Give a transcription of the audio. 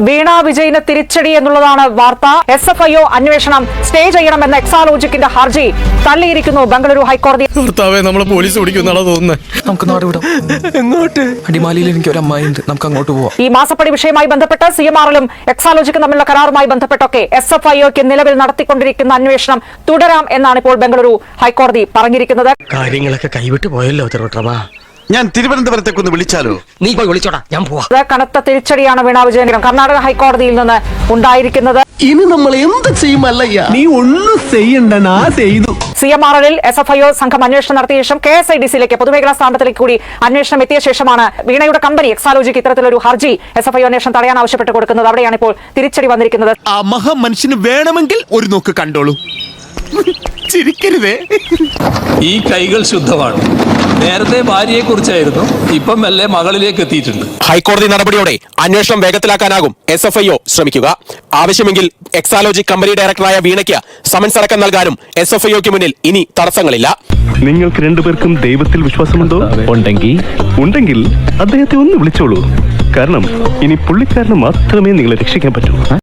വീണ വിജയന് തിരിച്ചടി എന്നുള്ളതാണ് വാർത്ത. SFIO അന്വേഷണം സ്റ്റേ ചെയ്യണമെന്ന എക്സാലോജിക്കിന്റെ ഹർജി തള്ളിയിരിക്കുന്നു ബംഗളൂരു ഹൈക്കോടതി. നമ്മളെ പോലീസ് ഓടിക്കുന്നാണോ തോന്നുന്നത്? നമുക്ക് നാട് വിടാം. എങ്ങോട്ട്? അടിമാലിയിൽ എനിക്ക് ഒരു അമ്മായിണ്ട്, നമുക്ക് അങ്ങോട്ട് പോവാം. ഈ മാസപ്പടി വിഷയവുമായി ബന്ധപ്പെട്ട് CMRലും എക്സാലോജിക്കും തമ്മിലുള്ള കരാറുമായി ബന്ധപ്പെട്ടൊക്കെ SFIOക്ക് നിലവിൽ നടത്തിക്കൊണ്ടിരിക്കുന്ന അന്വേഷണം തുടരാം എന്നാണ് ഇപ്പോൾ ബംഗളൂരു ഹൈക്കോടതി പറഞ്ഞിരിക്കുന്നത്. കാര്യങ്ങളൊക്കെ കൈവിട്ട് പോയല്ലോ തിരുവട്ടമാ. ഞാൻ തിരുവനന്തപുരത്തേക്ക് ഒന്ന് വിളിച്ചാലോ? നീ പോയി വിളിച്ചോടാ, ഞാൻ പോവാ. കനത്ത തിരിച്ചടിയാണ് വീണ വിജയന് കർണാടക ഹൈക്കോടതിയിൽ നിന്ന് ഉണ്ടായിരിക്കുന്നത്. ഇനി നമ്മൾ എന്ത് ചെയ്യുമല്ലയ്യ? നീ ഒന്നും ചെയ്യണ്ട, ചെയ്തു. CMRലിൽ SFIO സംഘം അന്വേഷണം നടത്തിയ ശേഷം KSIDCയിലേക്ക് പൊതുമേഖലാ സ്ഥാപനത്തിലേക്ക് കൂടി അന്വേഷണം എത്തിയ ശേഷമാണ് വീണയുടെ കമ്പനി എക്സാലോജിക്ക് ഇത്തരത്തിലൊരു ഹർജി SFIO അന്വേഷണം തടയാൻ ആവശ്യപ്പെട്ട് കൊടുക്കുന്നത്. അവിടെയാണ് ഇപ്പോൾ തിരിച്ചടി വന്നിരിക്കുന്നത്. ആ മഹാമനുഷ്യന് വേണമെങ്കിൽ ഒരു നോക്ക് കണ്ടോളൂ. ചിരിക്കരുതേ. ഈ കൈകൾ ശുദ്ധമാണ്. നേരത്തെ ഭാര്യയെ കുറിച്ചായിരുന്നു, ഇപ്പം മെല്ലെ മകളിലേക്ക് എത്തിയിട്ടുണ്ട്. ഹൈക്കോടതി നടപടിയോടെ അന്വേഷണം വേഗത്തിലാക്കാനാകും SFIO ശ്രമിക്കുക. ആവശ്യമെങ്കിൽ എക്സാലോജി കമ്പനി ഡയറക്ടറായ വീണയ്ക്ക് സമൻസ് അടക്കം നൽകാനും SFIOക്ക് മുന്നിൽ ഇനി തടസ്സങ്ങളില്ല. നിങ്ങൾക്ക് രണ്ടുപേർക്കും ദൈവത്തിൽ വിശ്വാസമുണ്ടോ? ഉണ്ടെങ്കിൽ അദ്ദേഹത്തെ ഒന്ന് വിളിച്ചോളൂ. കാരണം ഇനി പുള്ളിക്കാരന് മാത്രമേ നിങ്ങളെ രക്ഷിക്കാൻ പറ്റൂ.